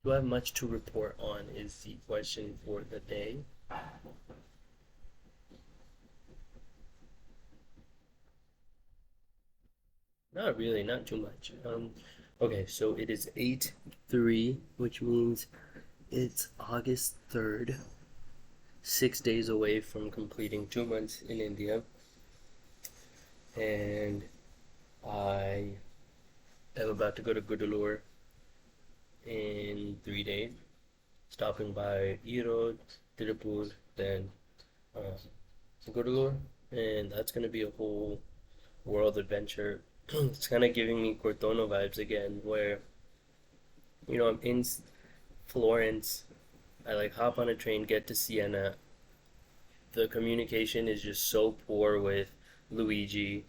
Do I have much to report on is the question for the day. Not really, not too much. Okay, so it is 8/3, which means it's August 3rd, 6 days away from completing 2 months in India. And I am about to go to Gudalur in 3 days, stopping by Erode, Tirupur, then uh, Gudalur. And that's going to be a whole world adventure. It's kind of giving me Cortona vibes again, where I'm in Florence. I like hop on a train, get to Siena. The communication is just so poor with Luigi.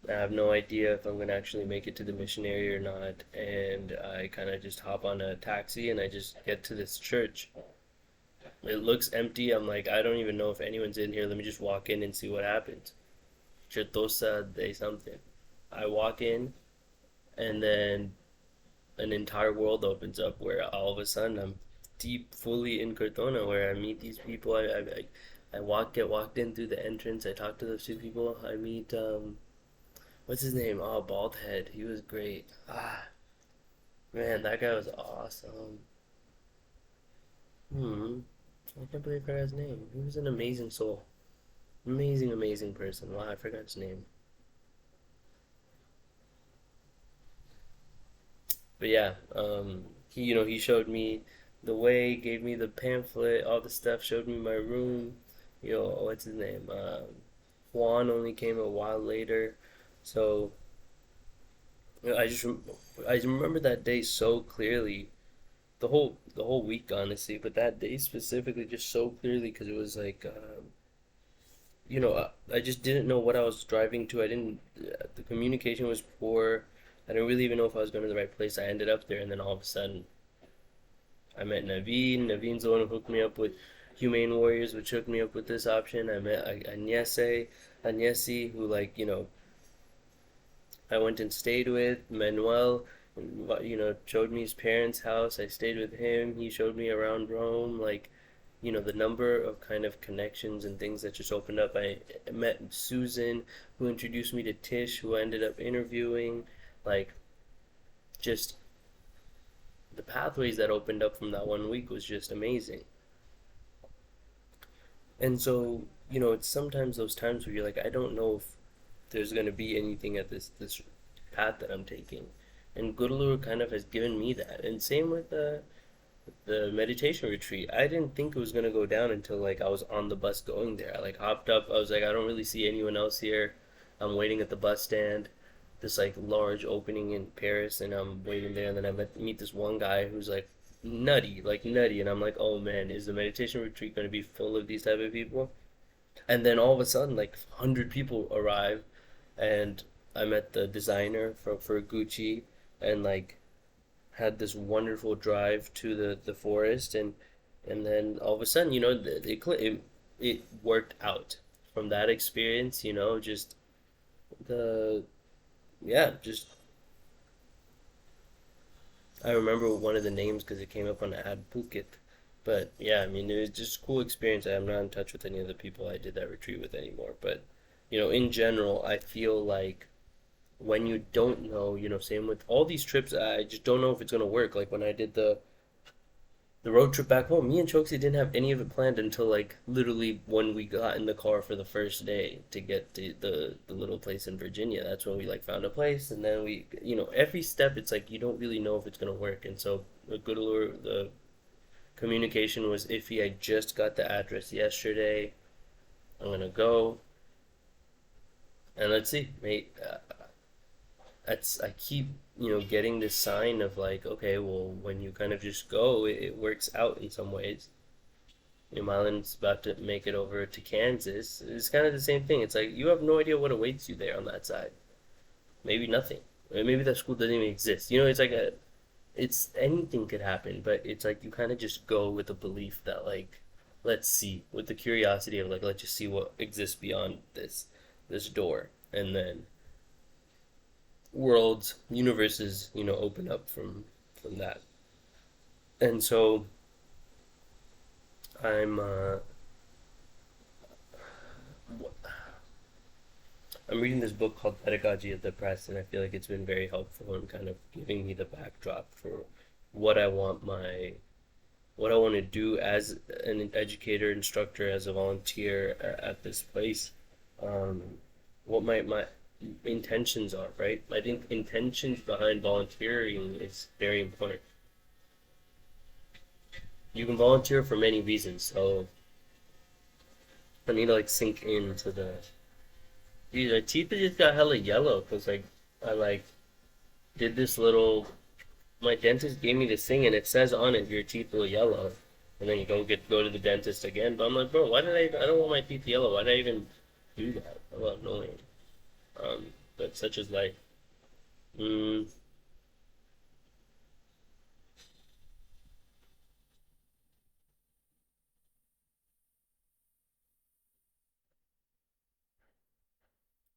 I have no idea if I'm gonna actually make it to the missionary or not, and I kind of just hop on a taxi and I just get to this church. It looks empty. I'm like, I don't even know if anyone's in here. Let me just walk in and see what happens. Certosa de something. I walk in, and then an entire world opens up where all of a sudden I'm deep fully in Cortona where I meet these people. I get walked in through the entrance. I talk to those two people. I meet what's his name? Oh, bald head. He was great. Man, that guy was awesome. Hmm. I can't believe I forgot his name. He was an amazing soul. Amazing, amazing person. Wow, I forgot his name. But yeah, he showed me the way, gave me the pamphlet, all the stuff, showed me my room. What's his name? Juan only came a while later, so I remember that day so clearly. The whole week, honestly, but that day specifically, just so clearly because it was like, I just didn't know what I was driving to. I didn't. The communication was poor. I didn't really even know if I was going to the right place. I ended up there, and then all of a sudden, I met Naveen. Naveen's the one who hooked me up with Humane Warriors, which hooked me up with this option. I met Agnese, who I went and stayed with. Manuel, showed me his parents' house. I stayed with him. He showed me around Rome. Like, the number of kind of connections and things that just opened up. I met Susan, who introduced me to Tish, who I ended up interviewing. Like, just the pathways that opened up from that one week was just amazing. And so, it's sometimes those times where you're like, I don't know if there's going to be anything at this path that I'm taking. And Gudalur kind of has given me that. And same with the meditation retreat. I didn't think it was gonna go down until like I was on the bus going there. I like hopped up. I was like, I don't really see anyone else here. I'm waiting at the bus stand. This like large opening in Paris, and I'm waiting there. And then meet this one guy who's like nutty, and I'm like, oh man, is the meditation retreat gonna be full of these type of people? And then all of a sudden, like 100 people arrive, and I met the designer for Gucci, and like had this wonderful drive to the forest, and then all of a sudden, it worked out from that experience. Just the yeah, just I remember one of the names because it came up on the ad Phuket. But yeah, I mean, it was just a cool experience. I'm not in touch with any of the people I did that retreat with anymore. But in general, I feel like when you don't know, same with all these trips, I just don't know if it's gonna work. Like when I did the road trip back home, me and Chokesy didn't have any of it planned until like literally when we got in the car for the first day to get to the little place in Virginia. That's when we like found a place, and then every step it's like you don't really know if it's gonna work. And so the Goodallure, the communication was iffy. I just got the address yesterday. I'm gonna go, and let's see, mate. I keep getting this sign of like, okay, well, when you kind of just go, it works out in some ways. Milan's about to make it over to Kansas. It's kind of the same thing. It's like you have no idea what awaits you there on that side. Maybe nothing. Maybe that school doesn't even exist. It's like it's anything could happen, but it's like you kind of just go with the belief that like, let's see, with the curiosity of like, let's just see what exists beyond this door, and then worlds, universes, open up from that. And so I'm uh, I'm reading this book called Pedagogy of the Press, and I feel like it's been very helpful in kind of giving me the backdrop for what I want my what I want to do as an educator, instructor, as a volunteer at this place. Um, what my intentions are, right? I think intentions behind volunteering is very important. You can volunteer for many reasons, so I need to like sink into the. Dude, my teeth just got hella yellow because like I like did this little. My dentist gave me this thing and it says on it your teeth will yellow, and then you go to the dentist again. But I'm like, bro, why did I don't want my teeth yellow. Why did I even do that? Well, annoying. Um, but such is life. Mm,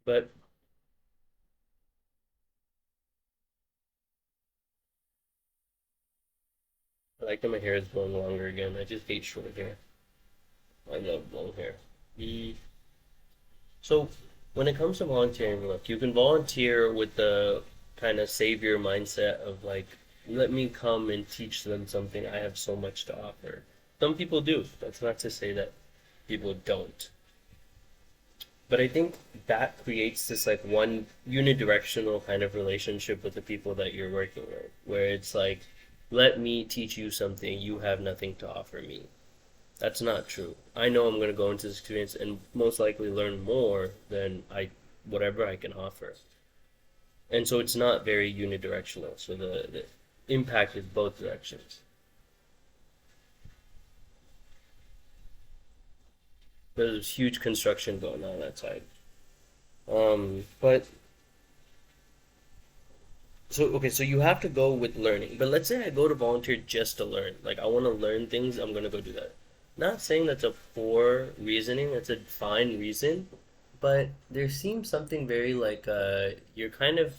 but I like that my hair is growing longer again. I just hate short hair. I love long hair. Mm. So when it comes to volunteering, look, you can volunteer with the kind of savior mindset of like, let me come and teach them something. I have so much to offer. Some people do. That's not to say that people don't. But I think that creates this like one unidirectional kind of relationship with the people that you're working with, where it's like, let me teach you something, you have nothing to offer me. That's not true. I know I'm going to go into this experience and most likely learn more than I whatever I can offer. And so it's not very unidirectional. So the impact is both directions. There's huge construction going on outside. But so okay, so you have to go with learning. But let's say I go to volunteer just to learn. Like I want to learn things, I'm gonna go do that. Not saying that's a poor reasoning, that's a fine reason, but there seems something very like you're kind of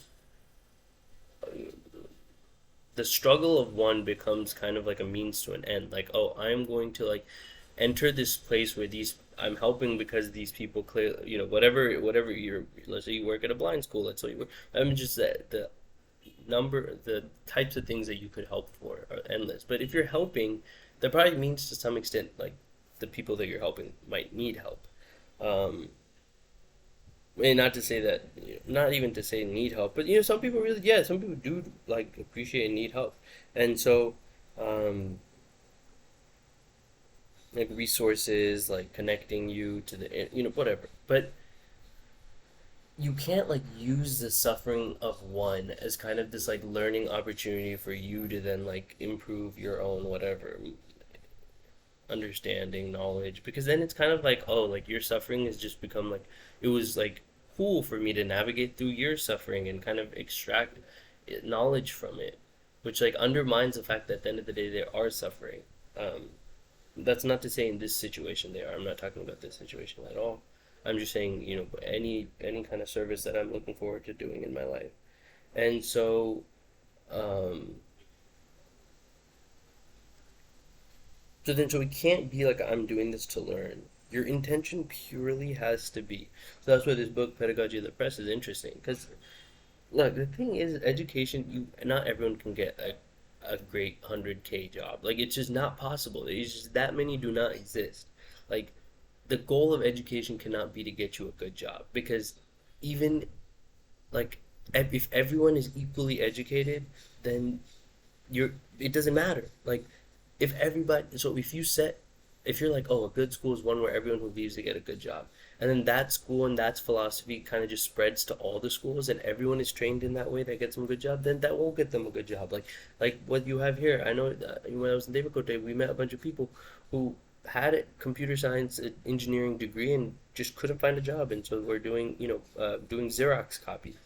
the struggle of one becomes kind of like a means to an end. Like, oh, I'm going to like enter this place where these I'm helping because these people clear, whatever you're. Let's say you work at a blind school. Let's say you work. I'm just the types of things that you could help for are endless. But if you're helping, that probably means to some extent like the people that you're helping might need help. Um, and not to say that, not even to say need help, but some people really, yeah, some people do like appreciate and need help, and so, um, like resources, like connecting you to the, whatever. But you can't like use the suffering of one as kind of this like learning opportunity for you to then like improve your own whatever understanding, knowledge, because then it's kind of like, oh, like your suffering has just become like it was like cool for me to navigate through your suffering and kind of extract knowledge from it, which like undermines the fact that at the end of the day they are suffering. Um, that's not to say in this situation they are. I'm not talking about this situation at all. I'm just saying, any kind of service that I'm looking forward to doing in my life. And um, so it can't be like I'm doing this to learn. Your intention purely has to be. So that's why this book, Pedagogy of the Press, is interesting. Because look, the thing is, education. You not everyone can get a great 100K job. Like it's just not possible. It's just that many do not exist. Like the goal of education cannot be to get you a good job because even like if everyone is equally educated, then you're it doesn't matter. Like if everybody so if you're like, oh, a good school is one where everyone who leaves to get a good job, and then that school and that philosophy kind of just spreads to all the schools and everyone is trained in that way that gets them a good job, then that won't get them a good job. Like what you have here, I know when I was in David Cote, we met a bunch of people who had a computer science engineering degree and just couldn't find a job, and so we're doing doing Xerox copies.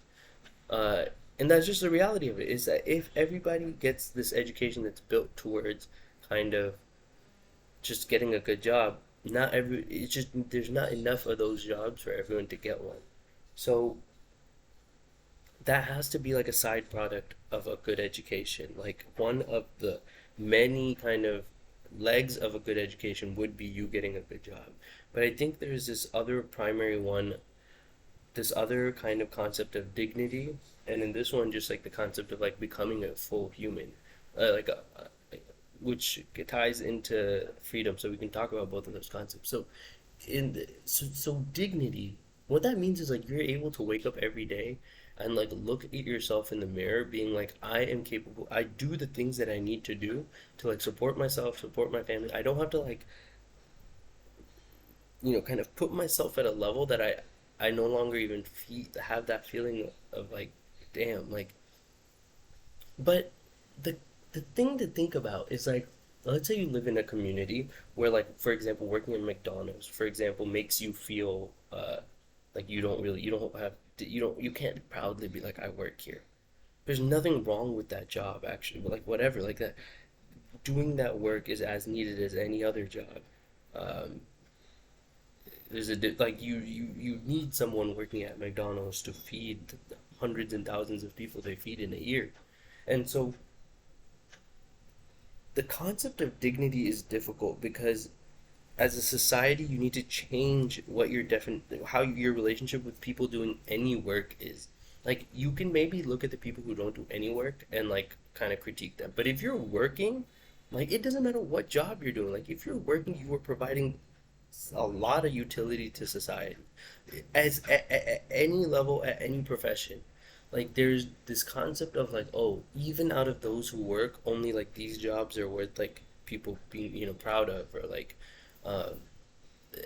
uh, and that's just the reality of it, is that if everybody gets this education that's built towards kind of just getting a good job, not every it's just there's not enough of those jobs for everyone to get one. So that has to be like a side product of a good education. Like one of the many kind of legs of a good education would be you getting a good job. But I think there's this other primary one, this other kind of concept of dignity, and in this one, just like the concept of like becoming a full human, like which ties into freedom. So we can talk about both of those concepts. So so dignity, what that means is like you're able to wake up every day and like look at yourself in the mirror being like I am capable, I do the things that I need to do to like support myself, support my family. I don't have to like, kind of put myself at a level that I no longer even have that feeling of like, damn, like. But the the thing to think about is like, let's say you live in a community where like, for example, working in McDonald's, for example, makes you feel like you can't proudly be like I work here. There's nothing wrong with that job actually, but like whatever, like that doing that work is as needed as any other job. Um, like you need someone working at McDonald's to feed the hundreds and thousands of people they feed in a year. And so the concept of dignity is difficult because as a society you need to change what your how your relationship with people doing any work is. Like you can maybe look at the people who don't do any work and like kind of critique them, but if you're working, like it doesn't matter what job you're doing, like if you're working you are providing a lot of utility to society as at any level, at any profession. Like there's this concept of like, oh, even out of those who work, only like these jobs are worth like people being proud of, or like uh,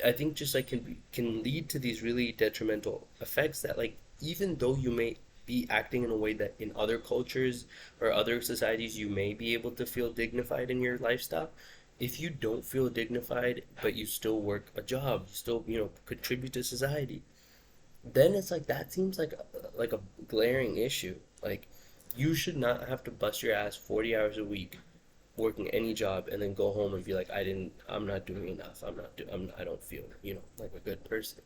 I think just like can lead to these really detrimental effects that like even though you may be acting in a way that in other cultures or other societies you may be able to feel dignified in your lifestyle, if you don't feel dignified but you still work a job, you still contribute to society, then it's like that seems like a glaring issue. Like you should not have to bust your ass 40 hours a week working any job and then go home and be like I'm not doing enough. I don't feel, like a good person.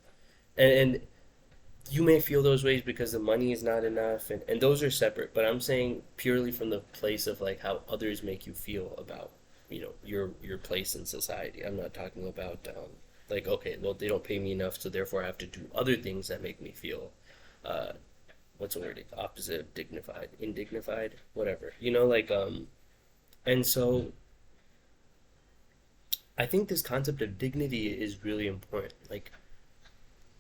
And you may feel those ways because the money is not enough, and those are separate, but I'm saying purely from the place of like how others make you feel about your place in society. I'm not talking about like, okay, well they don't pay me enough so therefore I have to do other things that make me feel uh what's the word, opposite of dignified, indignified, whatever, like and so I think this concept of dignity is really important. Like,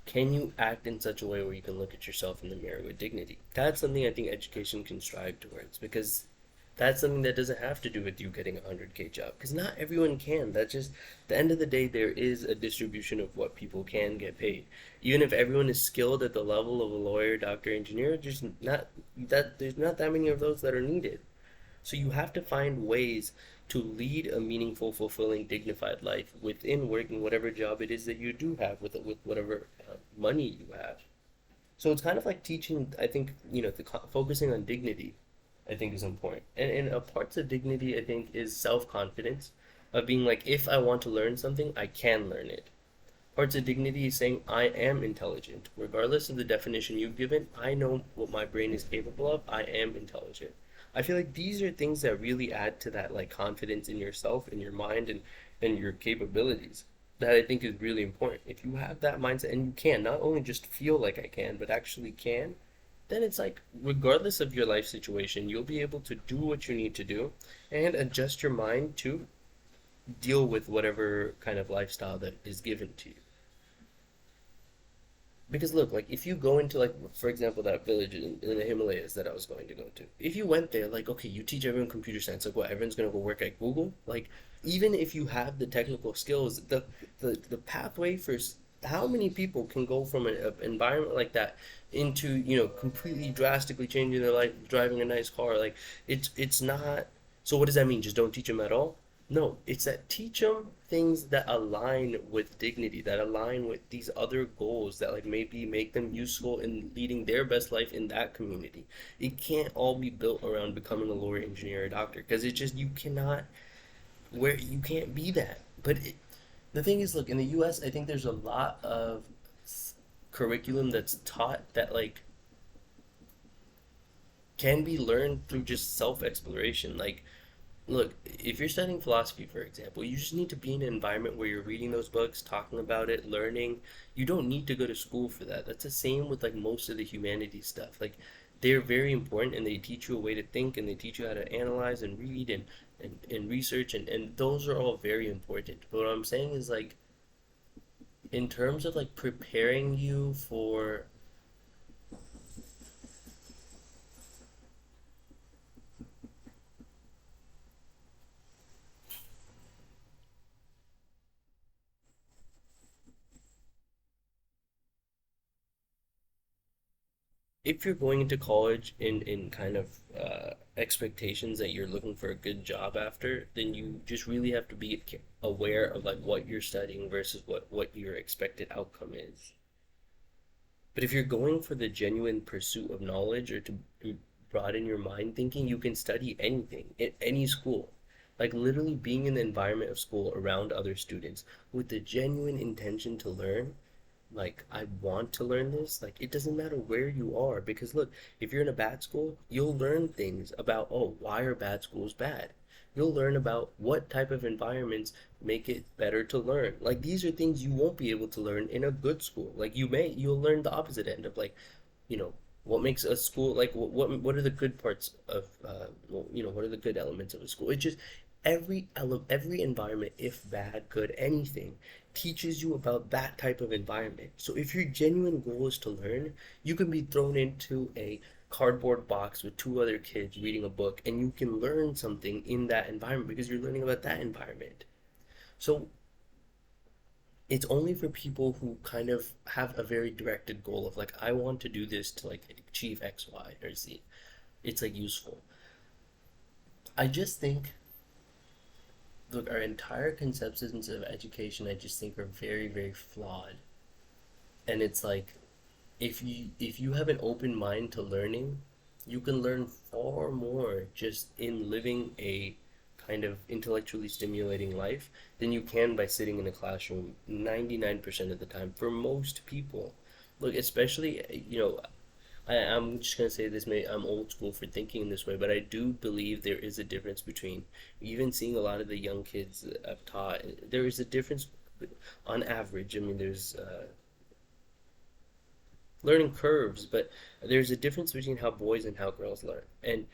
can you act in such a way where you can look at yourself in the mirror with dignity? That's something I think education can strive towards, because that's something that doesn't have to do with you getting a 100K job, because not everyone can. That's just, at the end of the day, there is a distribution of what people can get paid. Even if everyone is skilled at the level of a lawyer, doctor, engineer, there's not that many of those that are needed. So you have to find ways to lead a meaningful, fulfilling, dignified life within working whatever job it is that you do have, with whatever money you have. So it's kind of like teaching. I think focusing on dignity, I think is important. And a parts of dignity, I think, is self confidence, of being like, if I want to learn something, I can learn it. Parts of dignity is saying I am intelligent. Regardless of the definition you've given, I know what my brain is capable of. I am intelligent. I feel like these are things that really add to that like confidence in yourself, in your mind, and your capabilities. That I think is really important. If you have that mindset and you can not only just feel like I can, but actually can, then it's like regardless of your life situation, you'll be able to do what you need to do and adjust your mind to deal with whatever kind of lifestyle that is given to you. Because look, like if you go into like, for example, that village in the Himalayas that I was going to go to, if you went there, like okay, you teach everyone computer science, like what, everyone's gonna go work at Google? Like even if you have the technical skills, the pathway for how many people can go from an environment like that into completely drastically changing their life, driving a nice car, like it's not. So what does that mean? Just don't teach them at all? No, it's that teach them things that align with dignity, that align with these other goals that like maybe make them useful in leading their best life in that community. It can't all be built around becoming a lawyer, engineer, or doctor, because it just, you cannot, where you can't be that. But the thing is, look, in the U.S., I think there's a lot of curriculum that's taught that like can be learned through just self exploration. Like look, if you're studying philosophy, for example, you just need to be in an environment where you're reading those books, talking about it, learning. You don't need to go to school for that. That's the same with like most of the humanities stuff. Like they're very important and they teach you a way to think and they teach you how to analyze and read and research and those are all very important. But what I'm saying is like in terms of like preparing you for if you're going into college in kind of expectations that you're looking for a good job after, then you just really have to be aware of like what you're studying versus what your expected outcome is. But if you're going for the genuine pursuit of knowledge or to broaden your mind thinking, you can study anything at any school. Like literally being in the environment of school around other students with the genuine intention to learn like I want to learn this, like it doesn't matter where you are because look, if you're in a bad school, you'll learn things about oh, why are bad schools bad? You'll learn about what type of environments make it better to learn. Like these are things you won't be able to learn in a good school. Like you'll learn the opposite end of like, you know, what makes a school like what are the good parts of well, you know, what are the good elements of a school? It just every environment, if bad, good, anything teaches you about that type of environment. So if your genuine goal is to learn, you can be thrown into a cardboard box with two other kids reading a book and you can learn something in that environment because you're learning about that environment. So it's only for people who kind of have a very directed goal of like I want to do this to like achieve X, Y, or Z. It's like useful. I just think look, our entire conceptions of education I just think are very, very flawed. And it's like if you have an open mind to learning, you can learn far more just in living a kind of intellectually stimulating life than you can by sitting in a classroom 99% of the time for most people. Look, especially, you know, I'm just gonna say this. May I'm old school for thinking in this way, but I do believe there is a difference between even seeing a lot of the young kids that I've taught. There is a difference on average. I mean, there's learning curves, but there's a difference between how boys and how girls learn, and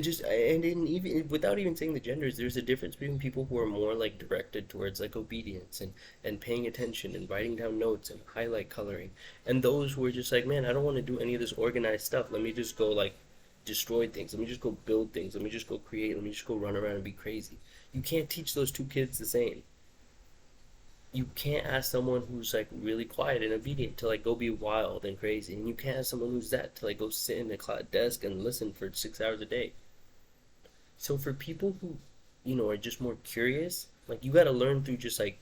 just and in even without even saying the genders, there's a difference between people who are more like directed towards like obedience and paying attention and writing down notes and highlight coloring, and those who are just like, man, I don't want to do any of this organized stuff. Let me just go like destroy things. Let me just go build things. Let me just go create. Let me just go run around and be crazy. You can't teach those two kids the same. You can't ask someone who's like really quiet and obedient to like go be wild and crazy, and you can't ask someone who's that to like go sit in a desk and listen for 6 hours a day. So for people who, you know, are just more curious, like you got to learn through just like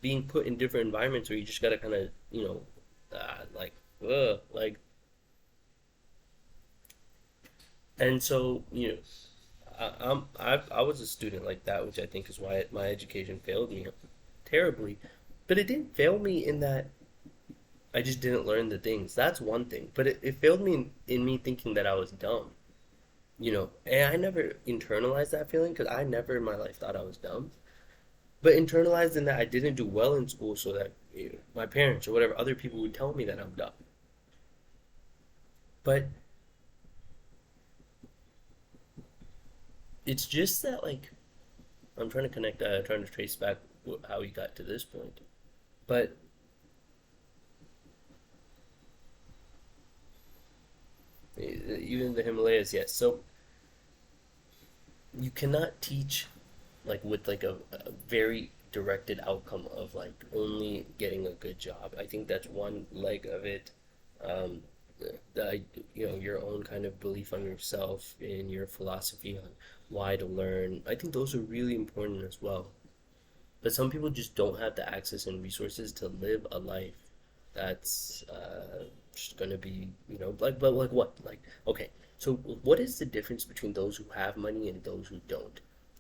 being put in different environments where you just got to kind of, you know, like, like, and so you know, I was a student like that, which I think is why my education failed me terribly. But it didn't fail me in that I just didn't learn the things. That's one thing. But it failed me in me thinking that I was dumb. You know, and I never internalized that feeling because I never in my life thought I was dumb. But internalized in that I didn't do well in school so that you know, my parents or whatever other people would tell me that I'm dumb. But it's just that like I'm trying to connect, trying to trace back how we got to this point. But even the Himalayas, yes. So you cannot teach like with like a very directed outcome of like only getting a good job. I think that's one leg of it. Um, the you know your own kind of belief on yourself and your philosophy on why to learn. I think those are really important as well. But some people just don't have the access and resources to live a life that's just gonna be, you know, like, but like what? Like, okay, so what is the difference between those who have money and those who don't,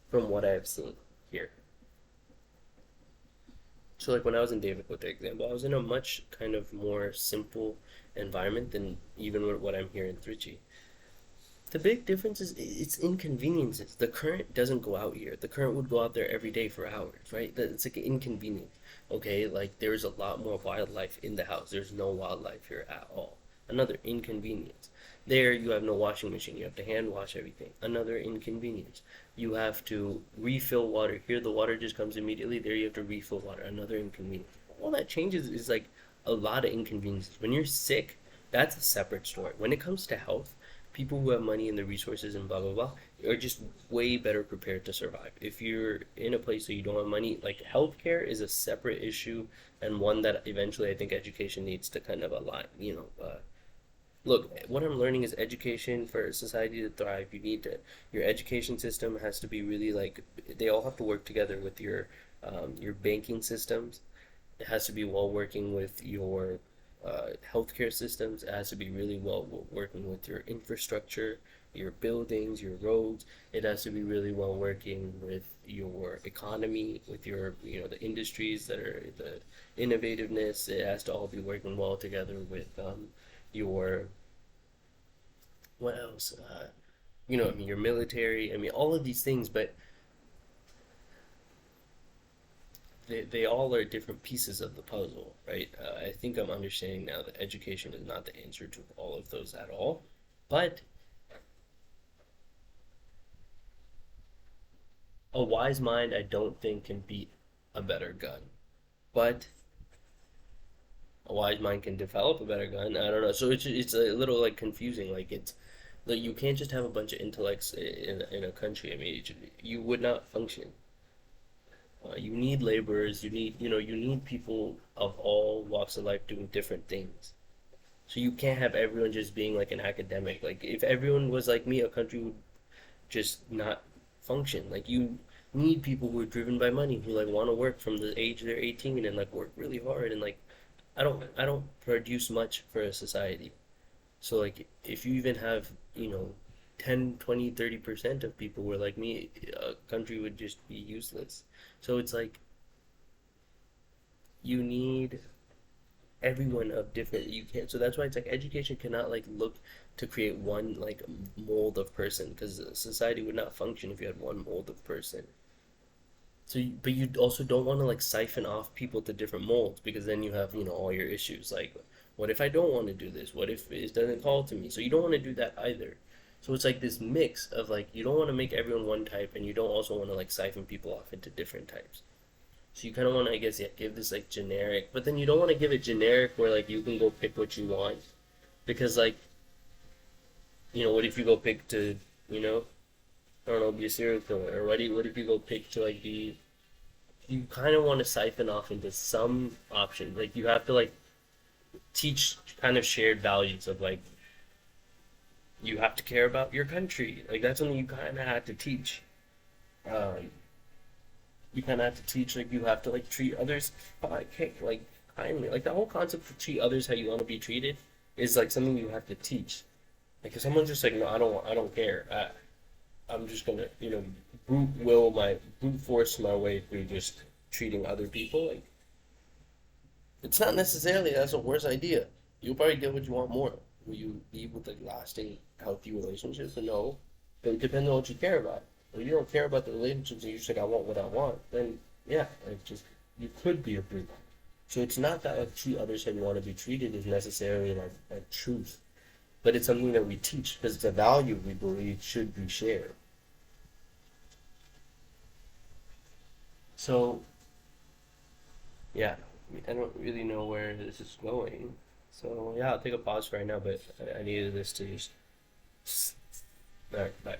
from what I've seen here? So, like, when I was in David for example, I was in a much kind of more simple environment than even what I'm here in Trichy. The big difference is it's inconveniences. The current doesn't go out here. The current would go out there every day for hours, right? It's like an inconvenience. Okay, like there's a lot more wildlife in the house. There's no wildlife here at all. Another inconvenience. There you have no washing machine. You have to hand wash everything. Another inconvenience. You have to refill water. Here the water just comes immediately. There you have to refill water. Another inconvenience. All that changes is like a lot of inconveniences. When you're sick, that's a separate story. When it comes to health, people who have money and the resources and blah blah blah are just way better prepared to survive. If you're in a place where you don't have money, like healthcare is a separate issue and one that eventually I think education needs to kind of align. Look, what I'm learning is education for society to thrive. Your education system has to be really like they all have to work together with your banking systems. It has to be well working with your healthcare systems. It has to be really well working with your infrastructure, your buildings, your roads. It has to be really well working with your economy, with the industries that are the innovativeness. It has to all be working well together with your what else? I mean, your military. I mean, all of these things, but they all are different pieces of the puzzle, right? I think I'm understanding now that education is not the answer to all of those at all. But a wise mind, I don't think, can beat a better gun. But a wise mind can develop a better gun. I don't know. So it's a little like confusing. Like you can't just have a bunch of intellects in a country. I mean, you would not function. You need laborers. You need people of all walks of life doing different things. So you can't have everyone just being like an academic. Like if everyone was like me, a country would just not function. Like you need people who are driven by money, who like want to work from the age they're 18 and like work really hard and like I don't produce much for a society. So like if you even have, 10, 20, 30% of people were like me, a country would just be useless. So it's like you need everyone of different you can't so that's why it's like education cannot like look to create one like mold of person because society would not function if you had one mold of person. But you also don't want to like siphon off people to different molds because then you have, all your issues. Like, what if I don't want to do this? What if it doesn't call to me? So you don't want to do that either. So it's like this mix of like you don't want to make everyone one type and you don't also want to like siphon people off into different types. So you kind of want to, I guess, yeah, give this like generic, but then you don't want to give it generic where like you can go pick what you want because like, what if you go pick to, you know, I don't know, be a serial killer, or what if you go pick to like be you kind of want to siphon off into some option. Like you have to like teach kind of shared values of like you have to care about your country. Like that's something you kind of have to teach. Um, you kind of have to teach like you have to like treat others like kindly. Like the whole concept of treat others how you want to be treated is like something you have to teach. Like if someone's just like no, I don't care. I'm just gonna, brute force my way through just treating other people. Like, it's not necessarily that's a worse idea. You'll probably get what you want more. Will you leave with like lasting, healthy relationships? No, but it depends on what you care about. If you don't care about the relationships and you're just like I want what I want, then yeah, like just you could be a brute. So it's not that like treat others how you want to be treated is necessarily like truth, but it's something that we teach because it's a value we believe should be shared. So yeah, I don't really know where this is going. So yeah, I'll take a pause for right now, but I needed this to just. All right, bye.